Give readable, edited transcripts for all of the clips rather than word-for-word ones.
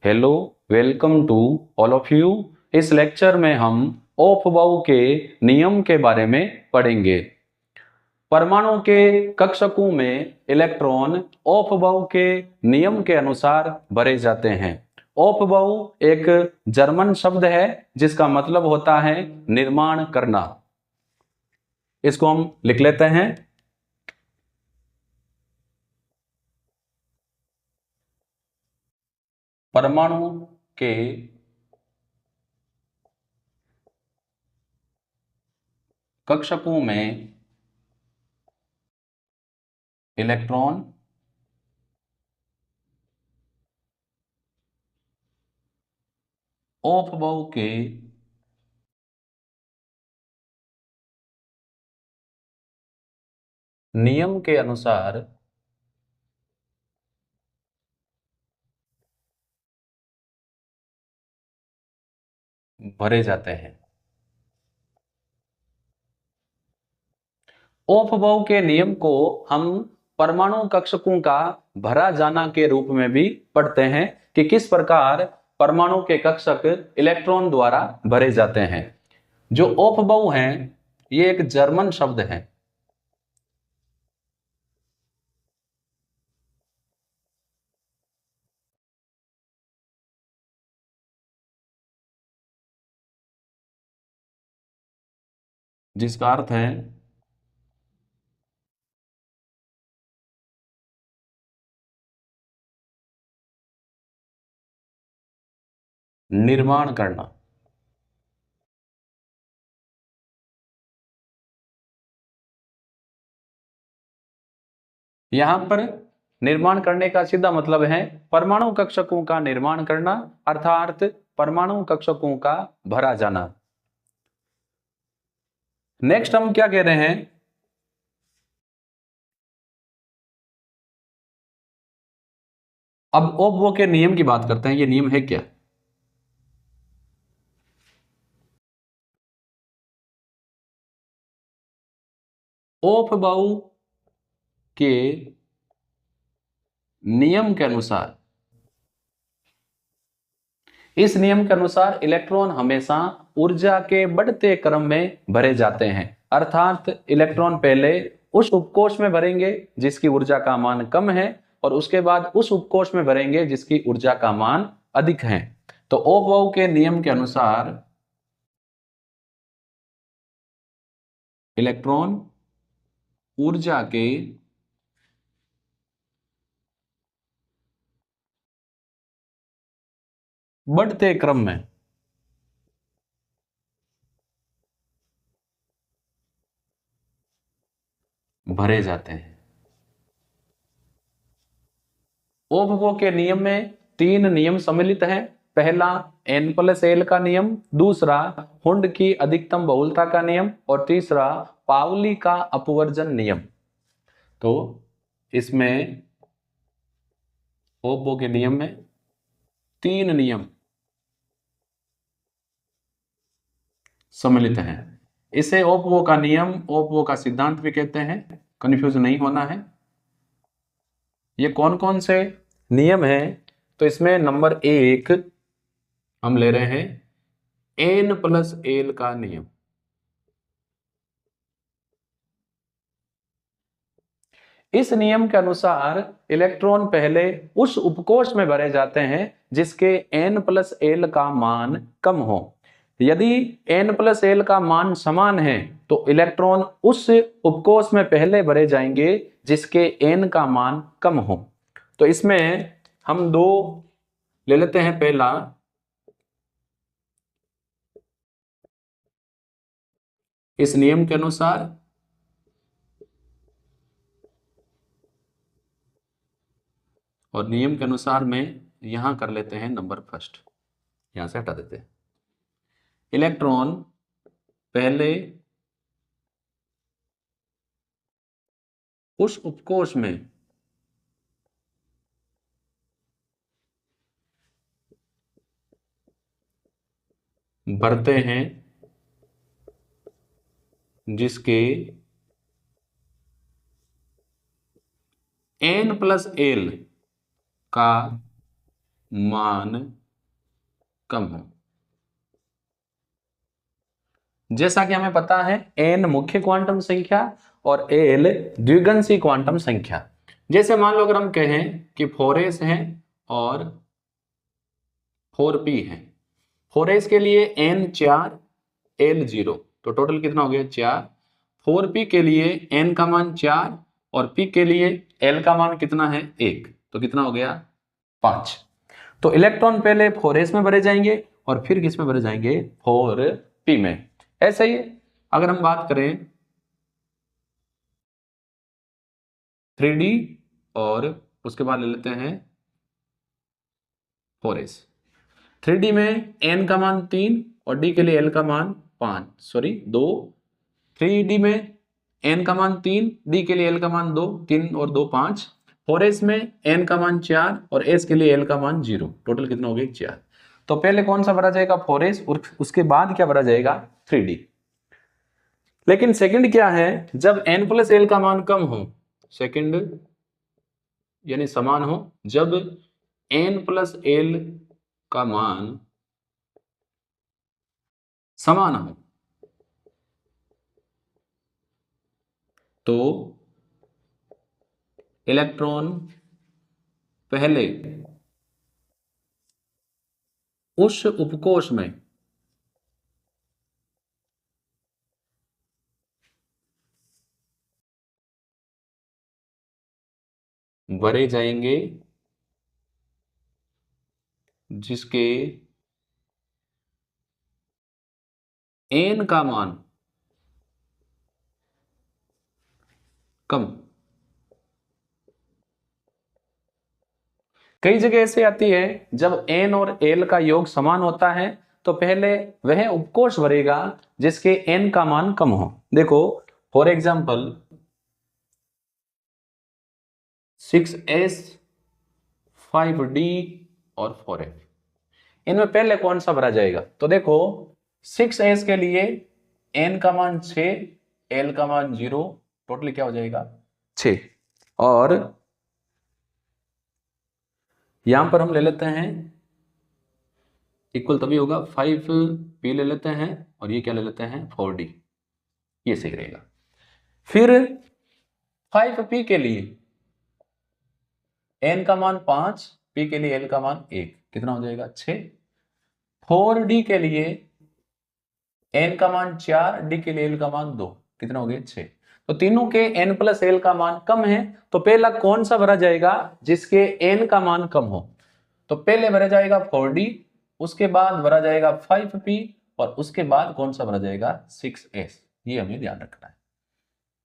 Hello, welcome to all of you. इस lecture में हम अपवाऊ के नियम के बारे में पढ़ेंगे। परमाणु के कक्षकों में इलेक्ट्रॉन अपवाऊ के नियम के अनुसार भरे जाते हैं। अपवाऊ एक जर्मन शब्द है जिसका मतलब होता है निर्माण करना। इसको हम लिख लेते हैं। परमाणु के कक्षकों में इलेक्ट्रॉन अपवाऊ के नियम के अनुसार भरे जाते हैं। अपवाऊ के नियम को हम परमाणु कक्षकों का भरा जाना के रूप में भी पढ़ते हैं कि किस प्रकार परमाणु के कक्षक इलेक्ट्रॉन द्वारा भरे जाते हैं। जो अपवाऊ हैं ये एक जर्मन शब्द है। जिसका अर्थ है निर्माण करना। यहां पर निर्माण करने का सीधा मतलब है परमाणु कक्षकों का निर्माण करना, अर्थात परमाणु कक्षकों का भरा जाना। नेक्स्ट हम क्या कह रहे हैं? अब अपवाऊ के नियम की बात करते हैं। ये नियम है क्या? अपवाऊ के नियम के अनुसार, इस नियम के अनुसार इलेक्ट्रॉन हमेशा ऊर्जा के बढ़ते क्रम में भरे जाते हैं। अर्थात इलेक्ट्रॉन पहले उस उपकोष में भरेंगे जिसकी ऊर्जा का मान कम है और उसके बाद उस उपकोष में भरेंगे जिसकी ऊर्जा का मान अधिक है। तो अपवाऊ के नियम के अनुसार इलेक्ट्रॉन ऊर्जा के बढ़ते क्रम में भरे जाते हैं। अपवाऊ के नियम में तीन नियम सम्मिलित हैं। पहला N+L का नियम, दूसरा हुंड की अधिकतम बहुलता का नियम और तीसरा पाउली का अपवर्जन नियम। तो इसमें अपवाऊ के नियम में तीन नियम सम्मिलित हैं। इसे अपवाऊ का नियम, अपवाऊ का सिद्धांत भी कहते हैं। कंफ्यूज नहीं होना है। ये कौन कौन से नियम हैं? तो इसमें नंबर 1 हम ले रहे हैं N+L का नियम। इस नियम के अनुसार इलेक्ट्रॉन पहले उस उपकोष में भरे जाते हैं जिसके N+L का मान कम हो। यदि N+L का मान समान है तो इलेक्ट्रॉन उस उपकोष में पहले भरे जाएंगे जिसके N का मान कम हो। तो इसमें हम दो ले लेते हैं। पहला इस नियम के अनुसार और नियम के अनुसार में यहां कर लेते हैं नंबर फर्स्ट, यहां से हटा देते हैं। इलेक्ट्रॉन पहले उस उपकोष में भरते हैं जिसके N+L का मान कम हो। जैसा कि हमें पता है n मुख्य क्वांटम संख्या और l द्विगुणित क्वांटम संख्या। जैसे मान लो अगर हम कहें कि 4s है और 4p है। 4s के लिए n 4 l 0, तो टोटल कितना हो गया 4। 4p के लिए n का मान 4 और p के लिए l का मान कितना है 1, तो कितना हो गया 5। तो इलेक्ट्रॉन पहले 4s में भरे जाएंगे और फिर किस में भरे जाएंगे 4p में। ऐसे ही अगर हम बात करें 3d और उसके बाद ले लेते हैं 4s। 3d में n का मान 3 और d के लिए l का मान 2। 3d में n का मान 3, d के लिए l का मान 2, 3 और 2 5। 4s में n का मान 4 और s के लिए l का मान 0, टोटल कितना हो गया 4। तो पहले कौन सा भरा जाएगा 4s और उसके बाद क्या भरा जाएगा 3d। लेकिन सेकंड क्या है, जब n प्लस l का मान कम हो, सेकंड यानी समान हो, जब n प्लस l का मान समान हो तो इलेक्ट्रॉन पहले उस उपकोष में भरे जाएंगे जिसके n का मान कम। कई जगह ऐसे आती है जब n और l का योग समान होता है तो पहले वह उपकोष भरेगा जिसके n का मान कम हो। देखो फॉर एग्जांपल 6s 5d और 4f, इनमें पहले कौन सा भरा जाएगा, तो देखो 6s के लिए n का मान 6, l का मान 0, टोटल क्या हो जाएगा 6। और यहां पर हम ले लेते हैं इक्वल तभी होगा 5p ले लेते हैं और ये क्या ले लेते हैं 4d, ये सही रहेगा। फिर 5p के लिए n का मान 5, p के लिए l का मान 1, कितना हो जाएगा 6। 4d के लिए n का मान 4, d के लिए l का मान 2, कितना हो गया 6। तो तीनों के n प्लस l का मान कम है, तो पहला कौन सा भरा जाएगा जिसके n का मान कम हो, तो पहले भरा जाएगा 4d, उसके बाद भरा जाएगा 5p और उसके बाद कौन सा भरा जाएगा 6s। ये हमें ध्यान रखना है।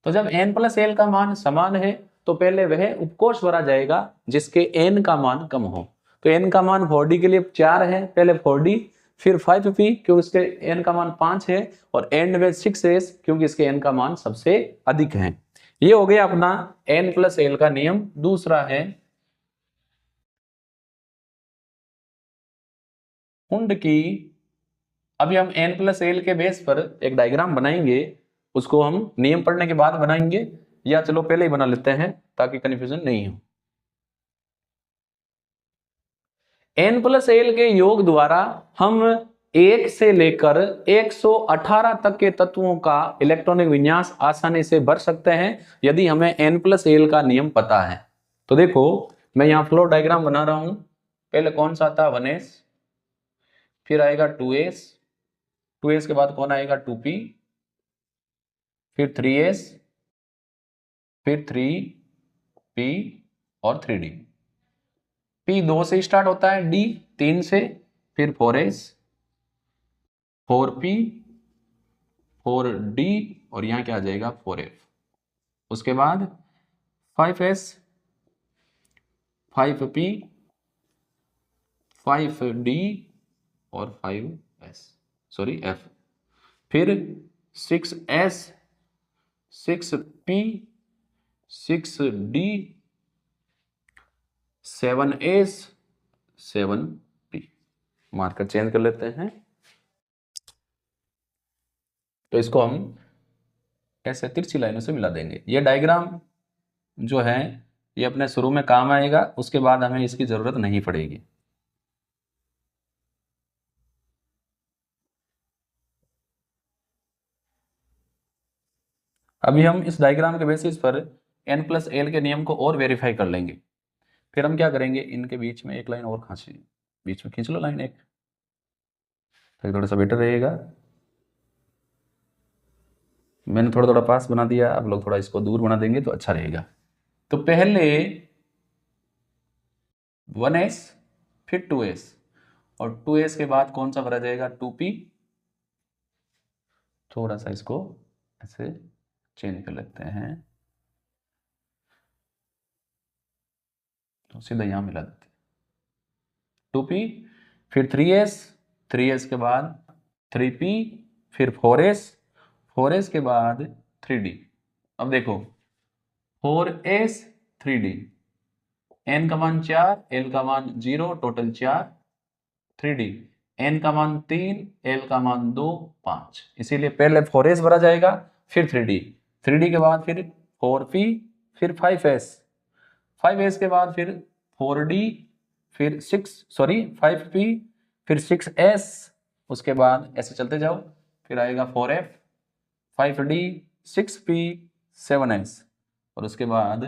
तो जब n प्लस l का मान समान है तो पहले वह उपकोष भरा जाएगा जिसके n का मान कम हो। तो n का मान 4d के लिए 4 है, पहले 4d, फिर 5p क्योंकि इसके n का मान 5 है और एंड में 6s क्योंकि इसके n का मान सबसे अधिक है। ये हो गया अपना n प्लस l का नियम। दूसरा है कुंड की। अभी हम n प्लस l के बेस पर एक डायग्राम बनाएंगे, उसको हम नियम पढ़ने के बाद बनाएंगे, या चलो पहले ही बना लेते हैं ताकि कंफ्यूजन नहीं हो। n प्लस l के योग द्वारा हम 1 से लेकर 118 तक के तत्वों का इलेक्ट्रॉनिक विन्यास आसानी से भर सकते हैं यदि हमें n प्लस l का नियम पता है। तो देखो मैं यहाँ फ्लो डायग्राम बना रहा हूं। पहले कौन सा था 1s, फिर आएगा 2s, 2s के बाद कौन आएगा 2p, फिर 3s, फिर 3p और 3d। p 2 से स्टार्ट होता है, d 3 से, फिर 4s, 4p, 4d और यहां क्या आ जाएगा 4f। उसके बाद 5s, 5p, 5d और 5f, फिर 6s, 6p, 6d, 7s, 7p। Marker change कर लेते हैं। तो इसको हम ऐसे तिरछी लाइनों से मिला देंगे। ये डायग्राम जो है ये अपने शुरू में काम आएगा, उसके बाद हमें इसकी जरूरत नहीं पड़ेगी। अभी हम इस डायग्राम के बेसिस पर n+l के नियम को और वेरीफाई कर लेंगे। फिर हम क्या करेंगे, इनके बीच में एक लाइन और खींची, बीच में खींच लो लाइन एक, फिर थोड़ा सा बेटर रहेगा। मैंने थोड़ा थोड़ा पास बना दिया, आप लोग थोड़ा इसको दूर बना देंगे तो अच्छा रहेगा। तो पहले 1s फिर 2s और 2s के बाद कौन सा भरा जाएगा, 2p। थोड़ा सा इसको ऐसे चेंज कर लेते हैं, तो सीधा यहां मिला देते हैं 2p, फिर 3s, 3s के बाद 3p, फिर 4s, 4s के बाद 3d। अब देखो 4s 3d, n का मान 4, l का मान 0, टोटल 4, 3d, n का मान 3, l का मान 2, 5। इसीलिए पहले 4s भरा जाएगा, फिर 3d, 3d के बाद फिर 4p, फिर 5s, 5s के बाद फिर 4d, फिर 5p, फिर 6s, उसके बाद ऐसे चलते जाओ, फिर आएगा 4f, 5d, 6p, 7s, और उसके बाद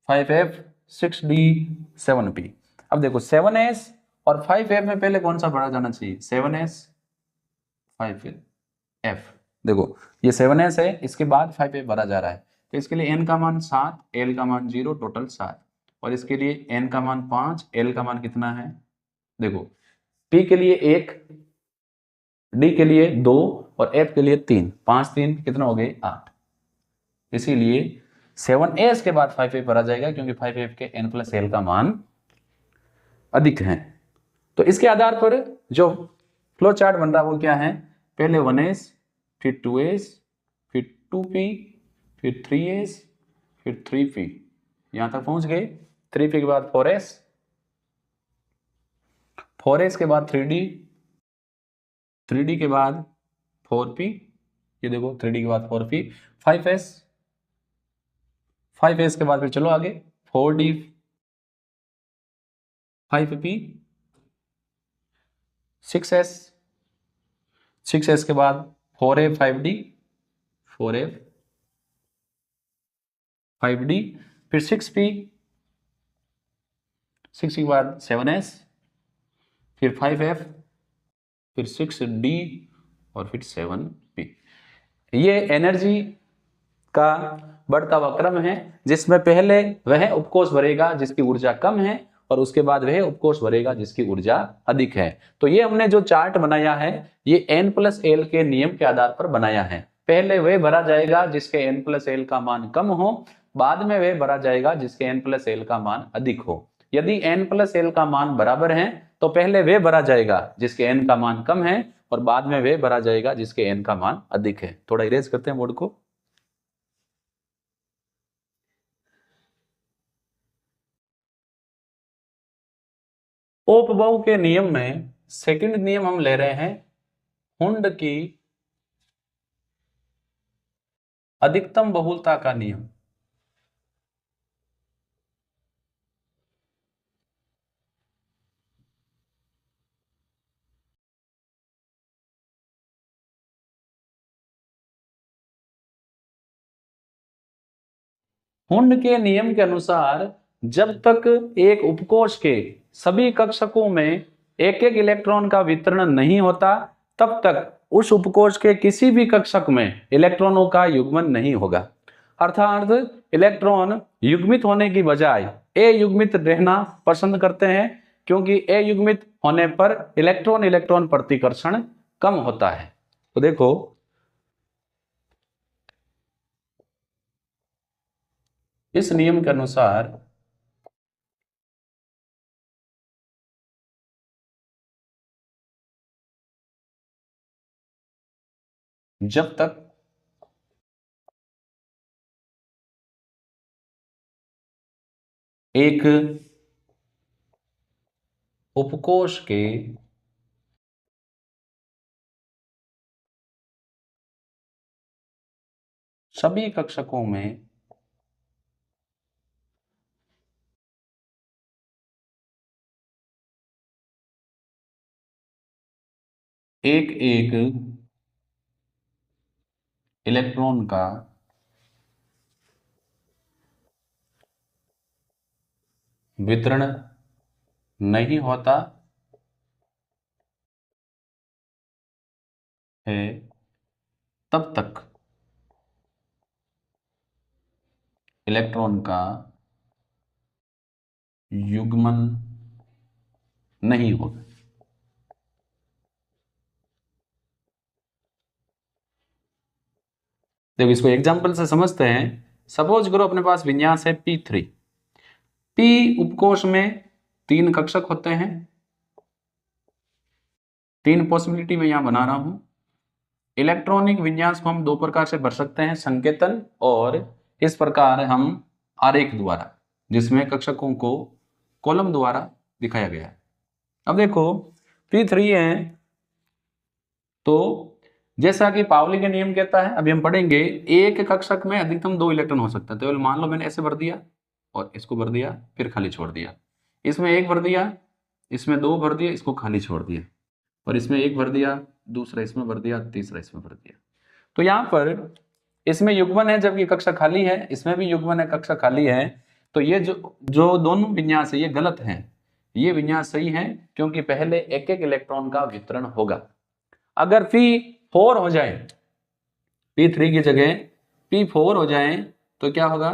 5f, 6d, 7p। अब देखो 7s और 5f में पहले कौन सा भरा जाना चाहिए, 7s, 5f। देखो ये 7s है, इसके बाद 5f भरा जा रहा है, तो इसके लिए n का मान 7, l का मान 0, टोटल 7, और इसके लिए n का मान 5, l का मान कितना है, देखो p के लिए 1, d के लिए 2 और f के लिए 3, 5 3 कितना हो गए, 8। इसीलिए 7s के बाद 5f भरा जाएगा, क्योंकि 5f के n+l का मान अधिक है। तो इसके आधार पर जो फ्लो चार्ट बन रहा है वो क्या है, पहले 1s, फिर 2s, फिर 2p, फिर 3s, फिर 3p, यहां तक पहुंच गए। 3p के बाद 4s, 4s के बाद 3d, 3d के बाद 4p, ये देखो 3d के बाद 4p, 5s, 5s के बाद फिर चलो आगे 4d, 5p, 6s, 6s के बाद 4a, 5d, 4a, 5d, फिर 6p, 6 के बाद 7s, फिर 5f, फिर 6d और फिर 7p। ये एनर्जी का बढ़ता हुआ क्रम है, जिसमें पहले वह उपकोष भरेगा जिसकी ऊर्जा कम है, और उसके बाद वह उपकोष भरेगा जिसकी ऊर्जा अधिक है। तो ये हमने जो चार्ट बनाया है, ये n+l के नियम के आधार पर बनाया है। पहले वह भरा जाएगा जिसके n+l का मान कम हो, बाद में वह भरा जाएगा जिसके n+l का मान अधिक हो। यदि n+l का मान बराबर है तो पहले वह भरा जाएगा जिसके n का मान कम है, और बाद में वह भरा जाएगा जिसके n का मान अधिक है। थोड़ा इरेज करते हैं बोर्ड को। उपभोग के नियम में सेकंड नियम हम ले रहे हैं, हुंड की अधिकतम बहुलता का नियम। हुंड के नियम के अनुसार जब तक एक उपकोष के सभी कक्षकों में एक एक इलेक्ट्रॉन का वितरण नहीं होता, तब तक उस उपकोष के किसी भी कक्षक में इलेक्ट्रॉनों का युग्मन नहीं होगा। अर्थात इलेक्ट्रॉन युग्मित होने की बजाय अयुग्मित रहना पसंद करते हैं, क्योंकि अयुग्मित होने पर इलेक्ट्रॉन इलेक्ट्रॉन प्रतिकर्षण कम होता है। तो देखो इस नियम के अनुसार जब तक एक उपकोष के सभी कक्षकों में एक एक इलेक्ट्रॉन का वितरण नहीं होता है तब तक इलेक्ट्रॉन का युग्मन नहीं होगा। देखो इसको एग्जांपल से समझते हैं। सपोज करो अपने पास विन्यास है P3। P उपकोष में 3 कक्षक होते हैं। 3 पॉसिबिलिटी में यहां बना रहा हूं। इलेक्ट्रॉनिक विन्यास को हम 2 प्रकार से भर सकते हैं, संकेतन और इस प्रकार हम आरेख द्वारा, जिसमें कक्षकों को कॉलम द्वारा दिखाया गया है। अब देखो P3 है तो जैसा कि पाउली का नियम कहता है, अभी हम पढ़ेंगे, एक कक्षक में अधिकतम 2 इलेक्ट्रॉन हो सकता है। तो मान लो मैंने ऐसे भर दिया और इसको भर दिया, फिर खाली छोड़ दिया। इसमें 1 भर दिया, इसमें 2 भर दिया, इसको खाली छोड़ दिया, और इसमें 1 भर दिया, दूसरा इसमें भर दिया, तीसरा इसमें भर दिया। तो यहां पर इसमें युग्मन है जबकि कक्षा खाली है, इसमें भी युग्मन है, कक्षा खाली है। तो ये जो दोनों विन्यास है ये गलत है, ये विन्यास सही है, क्योंकि पहले एक एक इलेक्ट्रॉन का वितरण होगा। अगर P4 हो जाए, P3 की जगह P4 हो जाए तो क्या होगा?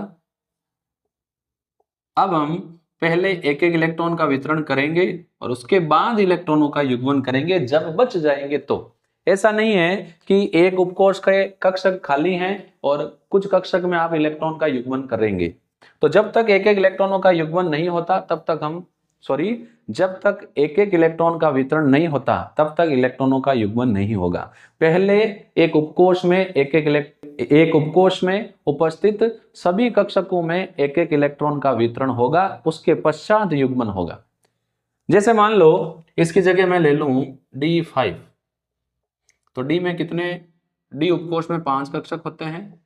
अब हम पहले एक एक इलेक्ट्रॉन का वितरण करेंगे और उसके बाद इलेक्ट्रॉनों का युग्मन करेंगे जब बच जाएंगे। तो ऐसा नहीं है कि एक उपकोष के कक्षक खाली हैं और कुछ कक्षक में आप इलेक्ट्रॉन का युग्मन करेंगे। तो जब तक एक एक इलेक्ट्रॉनों का युग्मन नहीं होता तब तक हम जब तक एक एक इलेक्ट्रॉन का वितरण नहीं होता तब तक इलेक्ट्रॉनों का युग्मन नहीं होगा। पहले एक उपकोष में एक उपकोष में उपस्थित सभी कक्षकों में एक एक इलेक्ट्रॉन का वितरण होगा, उसके पश्चात युग्मन होगा। जैसे मान लो इसकी जगह मैं ले लूं D5, तो D में कितने, D उपकोष में 5 कक्षक होते हैं।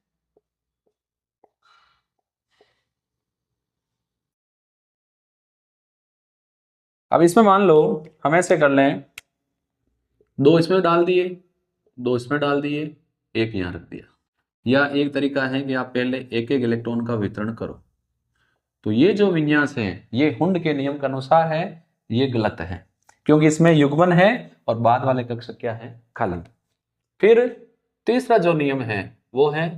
अब इसमें मान लो हम ऐसे कर लें, 2 इसमें डाल दिए, 2 इसमें डाल दिए, 1 यहां रख दिया। या एक तरीका है कि आप पहले एक एक इलेक्ट्रॉन का वितरण करो। तो ये जो विन्यास है ये हुंड के नियम के अनुसार है, ये गलत है, क्योंकि इसमें युग्मन है और बाद वाले कक्षक क्या है? खाली। फिर तीसरा जो नियम है वो है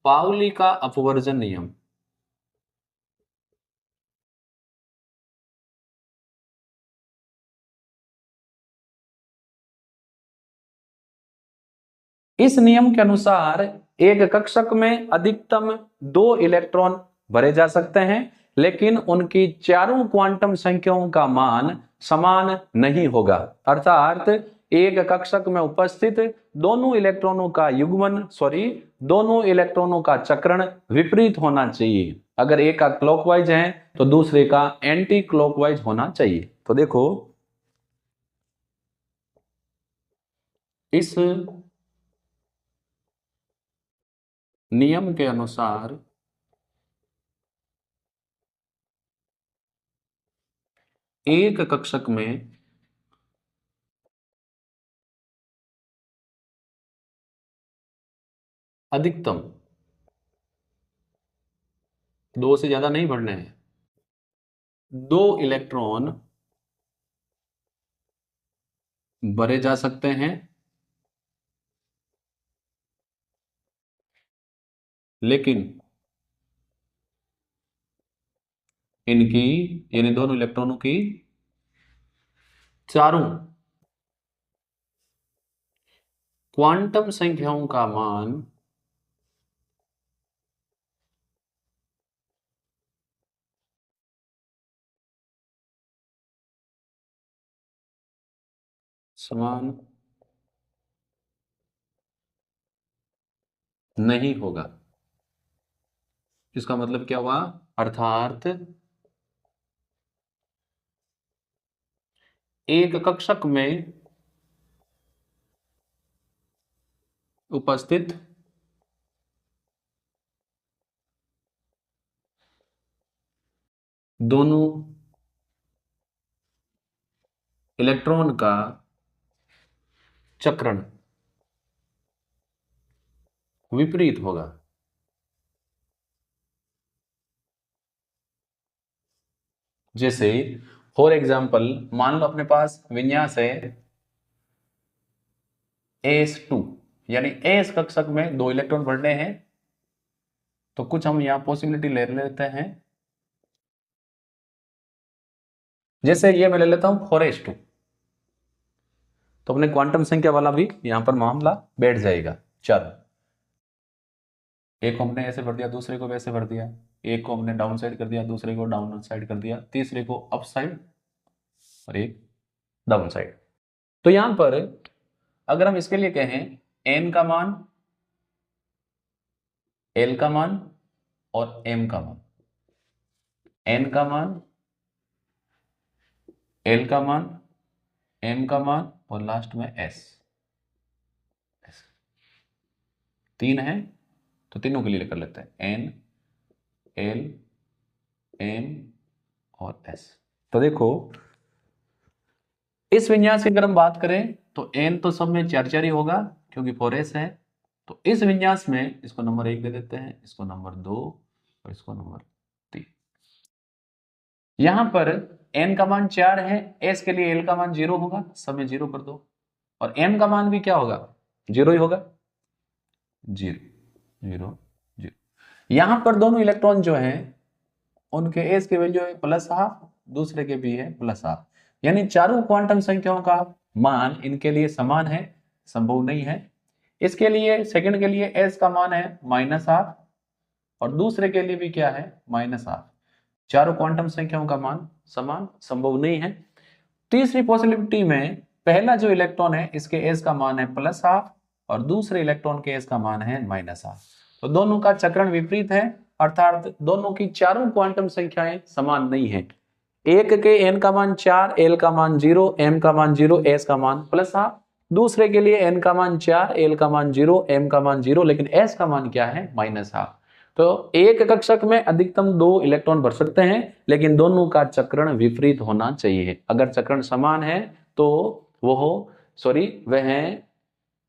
पाउली का अपवर्जन नियम। इस नियम के अनुसार एक कक्षक में अधिकतम 2 इलेक्ट्रॉन भरे जा सकते हैं, लेकिन उनकी चारों क्वांटम संख्याओं का मान समान नहीं होगा। अर्थात एक कक्षक में उपस्थित दोनों इलेक्ट्रॉनों का दोनों इलेक्ट्रॉनों का चक्रण विपरीत होना चाहिए। अगर एक का क्लॉकवाइज है तो दूसरे का एंटी क्लॉकवाइज होना चाहिए। तो देखो इस नियम के अनुसार एक कक्षक में अधिकतम 2 से ज्यादा नहीं भरने हैं, 2 इलेक्ट्रॉन भरे जा सकते हैं, लेकिन इनकी यानी दोनों इलेक्ट्रॉनों की चारों क्वांटम संख्याओं का मान समान नहीं होगा। इसका मतलब क्या हुआ? अर्थात एक कक्षक में उपस्थित दोनों इलेक्ट्रॉन का चक्रण विपरीत होगा। जैसे फॉर एग्जाम्पल मान लो अपने पास विन्यास है AS2, यानी एस कक्षक में 2 इलेक्ट्रॉन भरने हैं। तो कुछ हम यहां पॉसिबिलिटी ले लेते हैं, जैसे ये मैं ले लेता हूं 4s2, तो अपने क्वांटम संख्या वाला भी यहां पर मामला बैठ जाएगा। चलो, एक को हमने ऐसे भर दिया, दूसरे को वैसे भर दिया, एक को हमने डाउन साइड कर दिया, दूसरे को डाउन साइड कर दिया, तीसरे को अप साइड और एक डाउन साइड। तो यहां पर अगर हम इसके लिए कहें n का मान, l का मान और m का मान, n का मान, l का मान, m का मान और लास्ट में s, 3 है तो तीनों के लिए कर लेते हैं n, l, m और s। तो देखो इस विन्यास की अगर हम बात करें तो n तो सब में 4 4 ही होगा क्योंकि 4s है। तो इस विन्यास में इसको नंबर 1 दे देते हैं, इसको नंबर 2 और इसको नंबर 3। यहां पर n का मान 4 है, s के लिए l का मान 0 होगा, सब में 0 कर दो, और m का मान भी क्या होगा, 0 ही होगा, 0 0 0। यहां पर दोनों इलेक्ट्रॉन जो हैं उनके s की वैल्यू है +½ दूसरे के भी है +½ यानी चारों क्वांटम संख्याओं का मान इनके लिए समान है, संभव नहीं है। इसके लिए सेकंड के लिए s का मान है -½ और दूसरे के लिए भी क्या है -½ चारों क्वांटम संख्याओं का मान समान, संभव नहीं है। तीसरी पॉसिबिलिटी में पहला जो इलेक्ट्रॉन है इसके s का मान है +½ और दूसरे इलेक्ट्रॉन के s का मान है -½ तो दोनों का चक्रण विपरीत है, अर्थात दोनों की चारों क्वांटम संख्याएं समान नहीं है। एक के n का मान 4, l का मान 0, m का मान 0, s का मान +½ दूसरे के लिए n का मान 4, l का मान 0, m का मान 0, लेकिन s का मान क्या है -½ तो एक कक्षक में अधिकतम 2 इलेक्ट्रॉन भर सकते हैं, लेकिन दोनों का चक्रण विपरीत होना चाहिए। अगर चक्रण समान है तो वह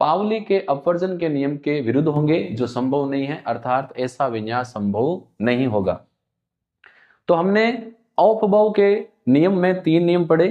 पावली के अपवर्जन के नियम के विरुद्ध होंगे, जो संभव नहीं है, अर्थात ऐसा विन्यास संभव नहीं होगा। तो हमने अपभव के नियम में 3 नियम पढ़े।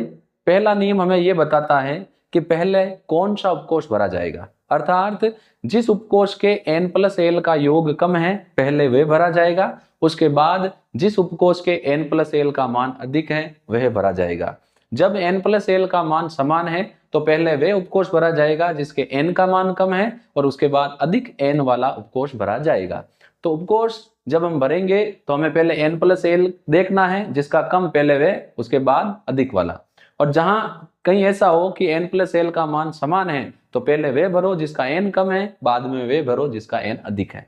पहला नियम हमें यह बताता है कि पहले कौन सा उपकोष भरा जाएगा, अर्थात जिस उपकोष के n + l का योग कम है पहले वह भरा जाएगा, उसके बाद जिस उपकोष के n + l का मान अधिक है वह भरा जाएगा। जब n + l का मान समान है तो पहले वह उपकोष भरा जाएगा जिसके n का मान कम है और उसके बाद अधिक n वाला उपकोष भरा जाएगा। तो उपकोष जब हम भरेंगे तो हमें पहले n + l देखना है, जिसका कम पहले वह, उसके बाद अधिक वाला। और जहां कहीं ऐसा हो कि n + l का मान समान है तो पहले वह भरो जिसका n कम है, बाद में वह भरो जिसका n अधिक है।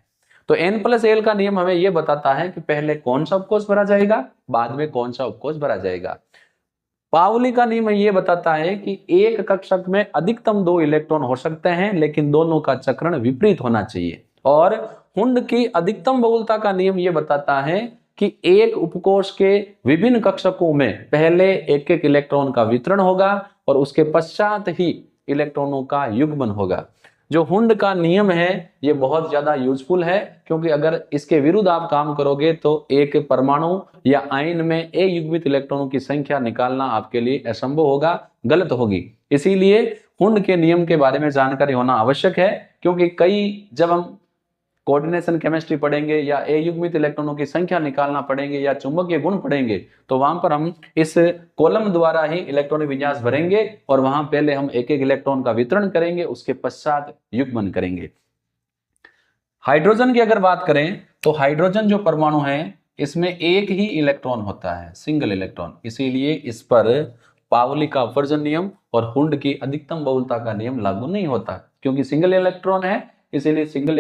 तो n + l का नियम हमें यह बताता है कि पहले कौन सा उपकोष भरा जाएगा, बाद में कौन सा उपकोष भरा जाएगा। पाउली का नियम यह बताता है कि एक कक्षक में अधिकतम 2 इलेक्ट्रॉन हो सकते हैं, लेकिन दोनों का चक्रण विपरीत होना चाहिए। और हुंड की अधिकतम बहुलता का नियम यह बताता है कि एक उपकोष के विभिन्न कक्षकों में पहले एक एक इलेक्ट्रॉन का वितरण होगा और उसके पश्चात ही इलेक्ट्रॉनों का युग्मन होगा। जो हुंड का नियम है ये बहुत ज्यादा यूजफुल है, क्योंकि अगर इसके विरुद्ध आप काम करोगे तो एक परमाणु या आयन में ए युग्मित इलेक्ट्रॉनों की संख्या निकालना आपके लिए असंभव होगा, गलत होगी। इसीलिए हुंड के नियम के बारे में जानकारी होना आवश्यक है, क्योंकि जब हम कोऑर्डिनेशन केमिस्ट्री पढ़ेंगे या ए युग्मित इलेक्ट्रॉनों की संख्या निकालना पढ़ेंगे या चुंबकीय गुण पढ़ेंगे तो वहां पर हम इस कॉलम द्वारा ही इलेक्ट्रॉनिक विन्यास भरेंगे और वहां पहले हम एक एक इलेक्ट्रॉन का वितरण करेंगे, उसके पश्चात युग्मन करेंगे। हाइड्रोजन की अगर बात करें तो हाइड्रोजन जो परमाणु है इसमें एक ही इलेक्ट्रॉन होता है, सिंगल इलेक्ट्रॉन, इसीलिए इस पर पावली का अपवर्जन नियम और हुंड की अधिकतम बहुलता का नियम लागू नहीं होता, क्योंकि सिंगल इलेक्ट्रॉन है इसीलिए सिंगल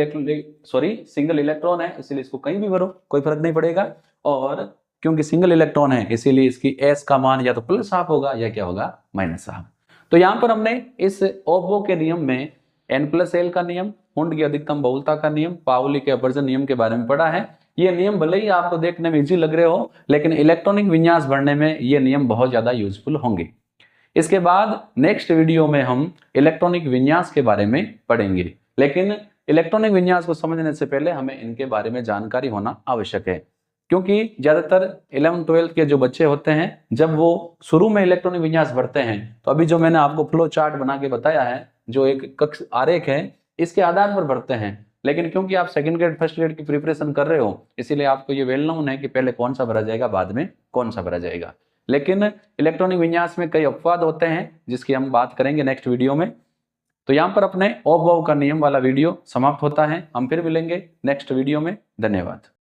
इलेक्ट्रॉन है इसीलिए इसको कहीं भी भरो कोई फर्क नहीं पड़ेगा। और क्योंकि सिंगल इलेक्ट्रॉन है इसीलिए इसकी s का मान या तो +½ होगा या क्या होगा -½ तो यहां पर हमने इस ओप्पो के नियम में n + l का नियम, हुंड की अधिकतम बहुलता का नियम, पाउली के अपवर्जन नियम के बारे में पढ़ा है। ये नियम भले ही आपको देखने में इजी लग रहे हो, लेकिन इलेक्ट्रॉनिक विन्यास भरने में ये नियम बहुत ज्यादा यूजफुल होंगे। इसके बाद नेक्स्ट वीडियो में हम इलेक्ट्रॉनिक विन्यास के बारे में पढ़ेंगे, लेकिन इलेक्ट्रॉनिक विन्यास को समझने से पहले हमें इनके बारे में जानकारी होना आवश्यक है, क्योंकि ज्यादातर 11th-12th के जो बच्चे होते हैं जब वो शुरू में इलेक्ट्रॉनिक विन्यास भरते हैं तो अभी जो मैंने आपको फ्लो चार्ट बना के बताया है, जो एक कक्ष आरेख है, इसके आधार पर भरते हैं। लेकिन क्योंकि आप सेकंड ग्रेड फर्स्ट ग्रेड की प्रिपरेशन कर रहे हो, इसीलिए आपको ये वेल नोन है कि पहले कौन सा भरा जाएगा, बाद में कौन सा भरा जाएगा। लेकिन इलेक्ट्रॉनिक विन्यास में कई अपवाद होते हैं जिसकी हम बात करेंगे नेक्स्ट वीडियो में। तो यहाँ पर अपने ऑफ वाव का नियम वाला वीडियो समाप्त होता है। हम फिर मिलेंगे नेक्स्ट वीडियो में। धन्यवाद।